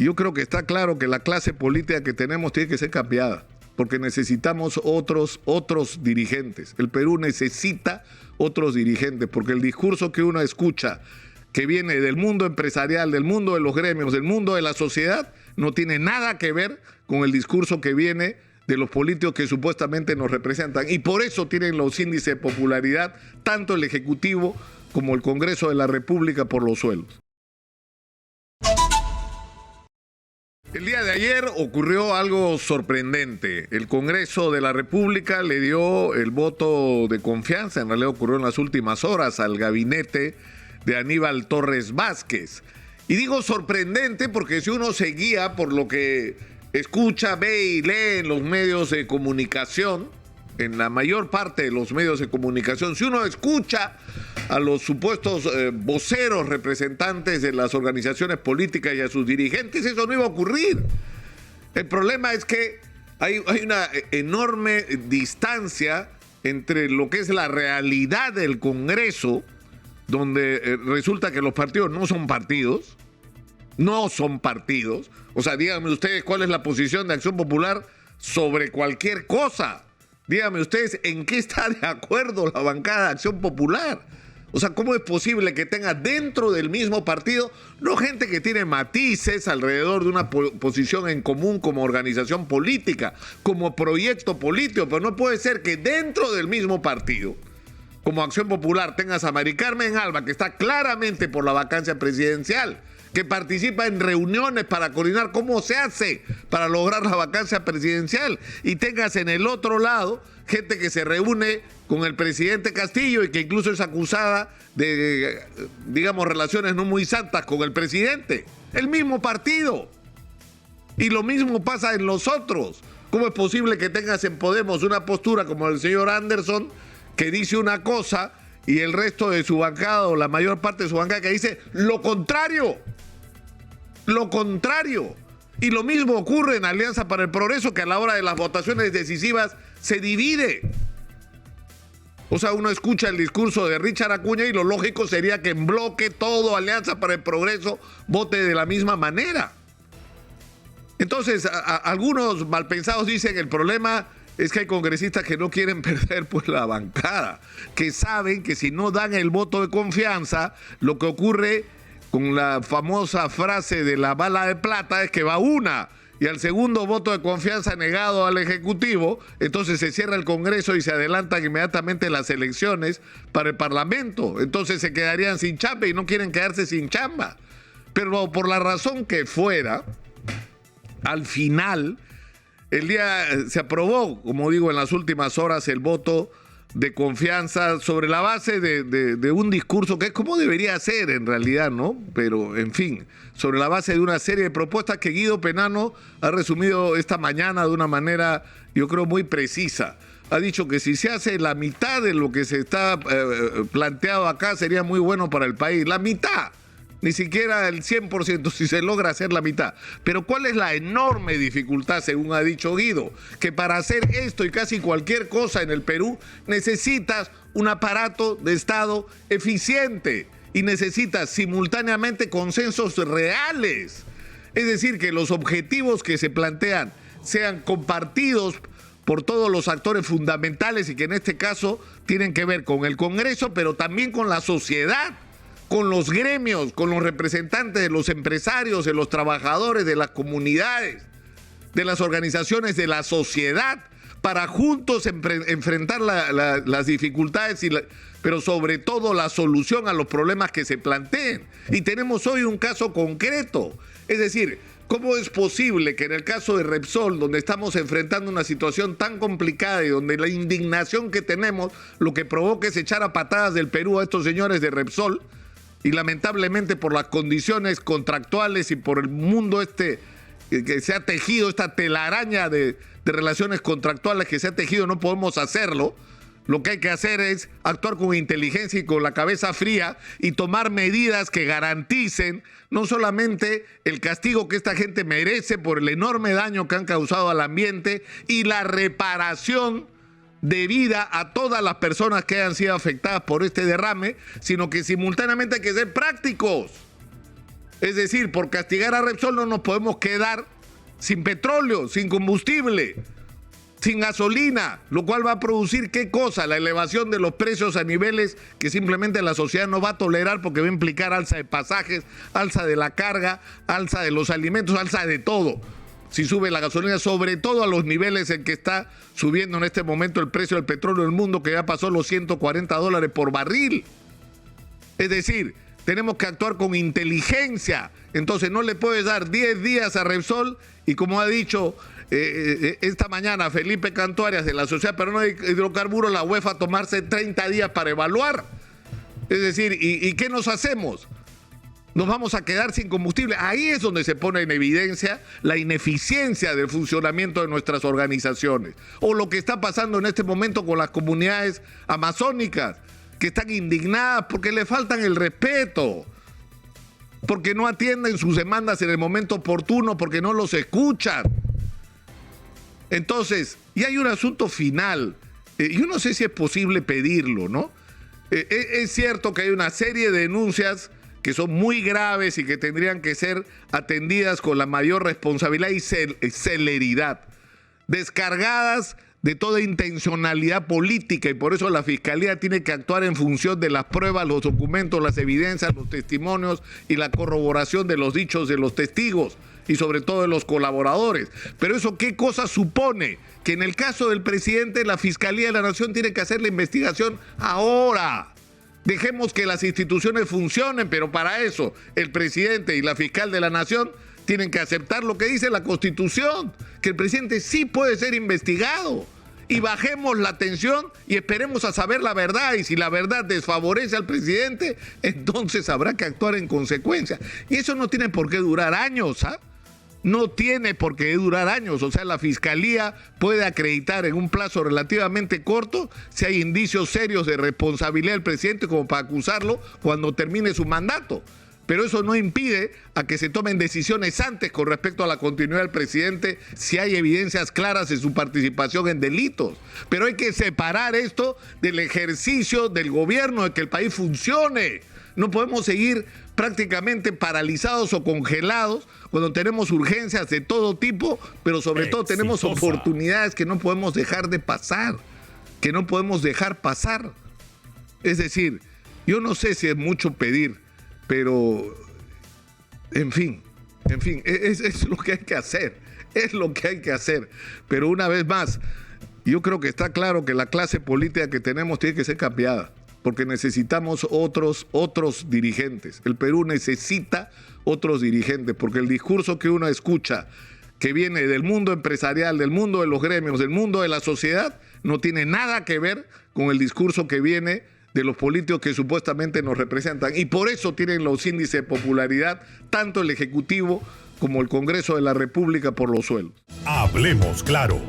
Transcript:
Yo creo que está claro que la clase política que tenemos tiene que ser cambiada, porque necesitamos otros dirigentes. El Perú necesita otros dirigentes, porque el discurso que uno escucha, que viene del mundo empresarial, del mundo de los gremios, del mundo de la sociedad, no tiene nada que ver con el discurso que viene de los políticos que supuestamente nos representan. Y por eso tienen los índices de popularidad, tanto el Ejecutivo como el Congreso de la República, por los suelos. El día de ayer ocurrió algo sorprendente. El Congreso de la República le dio el voto de confianza, en realidad ocurrió en las últimas horas, al gabinete de Aníbal Torres Vázquez. Y digo sorprendente porque si uno se guía por lo que escucha, ve y lee en los medios de comunicación, en la mayor parte de los medios de comunicación, si uno escucha a los supuestos voceros representantes de las organizaciones políticas y a sus dirigentes, eso no iba a ocurrir. El problema es que hay una enorme distancia entre lo que es la realidad del Congreso, donde resulta que los partidos no son partidos. O sea, díganme ustedes cuál es la posición de Acción Popular sobre cualquier cosa. Díganme ustedes en qué está de acuerdo la bancada de Acción Popular. O sea, ¿cómo es posible que tenga dentro del mismo partido, no gente que tiene matices alrededor de una posición en común como organización política, como proyecto político, pero no puede ser que dentro del mismo partido, como Acción Popular, tengas a Mari Carmen Alba, que está claramente por la vacancia presidencial, que participa en reuniones para coordinar cómo se hace para lograr la vacancia presidencial, y tengas en el otro lado gente que se reúne con el presidente Castillo y que incluso es acusada de, digamos, relaciones no muy santas con el presidente. El mismo partido. Y lo mismo pasa en los otros. ¿Cómo es posible que tengas en Podemos una postura como el señor Anderson, que dice una cosa, y el resto de su bancada, o la mayor parte de su bancada, que dice lo contrario? Lo contrario. Y lo mismo ocurre en Alianza para el Progreso, que a la hora de las votaciones decisivas se divide. O sea, uno escucha el discurso de Richard Acuña y lo lógico sería que en bloque todo Alianza para el Progreso vote de la misma manera. Entonces, algunos malpensados dicen el problema es que hay congresistas que no quieren perder pues la bancada, que saben que si no dan el voto de confianza, lo que ocurre con la famosa frase de la bala de plata es que va una, y al segundo voto de confianza negado al Ejecutivo, entonces se cierra el Congreso y se adelantan inmediatamente las elecciones para el Parlamento. Entonces se quedarían sin chamba y no quieren quedarse sin chamba. Pero por la razón que fuera, al final, el día se aprobó, como digo, en las últimas horas, el voto de confianza sobre la base de un discurso que es como debería ser en realidad, ¿no? Pero, en fin, sobre la base de una serie de propuestas que Guido Penano ha resumido esta mañana de una manera, yo creo, muy precisa. Ha dicho que si se hace la mitad de lo que se está planteado acá, sería muy bueno para el país. La mitad. Ni siquiera el 100% si se logra hacer la mitad. Pero ¿cuál es la enorme dificultad, según ha dicho Guido? Que para hacer esto y casi cualquier cosa en el Perú necesitas un aparato de Estado eficiente y necesitas simultáneamente consensos reales. Es decir, que los objetivos que se plantean sean compartidos por todos los actores fundamentales y que en este caso tienen que ver con el Congreso, pero también con la sociedad, con los gremios, con los representantes de los empresarios, de los trabajadores, de las comunidades, de las organizaciones de la sociedad, para juntos enfrentar las dificultades, pero sobre todo la solución a los problemas que se planteen. Y tenemos hoy un caso concreto, es decir, ¿cómo es posible que en el caso de Repsol, donde estamos enfrentando una situación tan complicada y donde la indignación que tenemos, lo que provoca es echar a patadas del Perú a estos señores de Repsol, y lamentablemente por las condiciones contractuales y por el mundo que se ha tejido, esta telaraña de relaciones contractuales que se ha tejido, no podemos hacerlo? Lo que hay que hacer es actuar con inteligencia y con la cabeza fría y tomar medidas que garanticen no solamente el castigo que esta gente merece por el enorme daño que han causado al ambiente y la reparación debida a todas las personas que hayan sido afectadas por este derrame, sino que simultáneamente hay que ser prácticos. Es decir, por castigar a Repsol no nos podemos quedar sin petróleo, sin combustible, sin gasolina, lo cual va a producir ¿qué cosa? La elevación de los precios a niveles que simplemente la sociedad no va a tolerar, porque va a implicar alza de pasajes, alza de la carga, alza de los alimentos, alza de todo. Si sube la gasolina, sobre todo a los niveles en que está subiendo en este momento el precio del petróleo en el mundo, que ya pasó los $140 por barril. Es decir, tenemos que actuar con inteligencia. Entonces no le puedes dar 10 días a Repsol y, como ha dicho esta mañana Felipe Cantuarias de la Sociedad Peruana de Hidrocarburos, la UEFA, tomarse 30 días para evaluar. Es decir, ¿y qué nos hacemos? Nos vamos a quedar sin combustible. Ahí es donde se pone en evidencia la ineficiencia del funcionamiento de nuestras organizaciones. O lo que está pasando en este momento con las comunidades amazónicas, que están indignadas porque le faltan el respeto, porque no atienden sus demandas en el momento oportuno, porque no los escuchan. Entonces, y hay un asunto final. Yo no sé si es posible pedirlo, ¿no? Es cierto que hay una serie de denuncias que son muy graves y que tendrían que ser atendidas con la mayor responsabilidad y celeridad, descargadas de toda intencionalidad política, y por eso la Fiscalía tiene que actuar en función de las pruebas, los documentos, las evidencias, los testimonios y la corroboración de los dichos de los testigos y sobre todo de los colaboradores. Pero eso, ¿qué cosa supone? Que en el caso del presidente, la Fiscalía de la Nación tiene que hacer la investigación ahora. Dejemos que las instituciones funcionen, pero para eso el presidente y la fiscal de la Nación tienen que aceptar lo que dice la Constitución, que el presidente sí puede ser investigado. Y bajemos la tensión y esperemos a saber la verdad. Y si la verdad desfavorece al presidente, entonces habrá que actuar en consecuencia. Y eso no tiene por qué durar años, ¿ah? No tiene por qué durar años. O sea, la Fiscalía puede acreditar en un plazo relativamente corto si hay indicios serios de responsabilidad del presidente como para acusarlo cuando termine su mandato. Pero eso no impide a que se tomen decisiones antes con respecto a la continuidad del presidente si hay evidencias claras de su participación en delitos. Pero hay que separar esto del ejercicio del gobierno, de que el país funcione. No podemos seguir prácticamente paralizados o congelados cuando tenemos urgencias de todo tipo, pero sobre todo tenemos oportunidades que no podemos dejar de pasar, que no podemos dejar pasar. Es decir, yo no sé si es mucho pedir, pero en fin, es lo que hay que hacer, es lo que hay que hacer. Pero una vez más, yo creo que está claro que la clase política que tenemos tiene que ser cambiada, porque necesitamos otros dirigentes. El Perú necesita otros dirigentes, porque el discurso que uno escucha, que viene del mundo empresarial, del mundo de los gremios, del mundo de la sociedad, no tiene nada que ver con el discurso que viene de los políticos que supuestamente nos representan. Y por eso tienen los índices de popularidad, tanto el Ejecutivo como el Congreso de la República, por los suelos. Hablemos claro.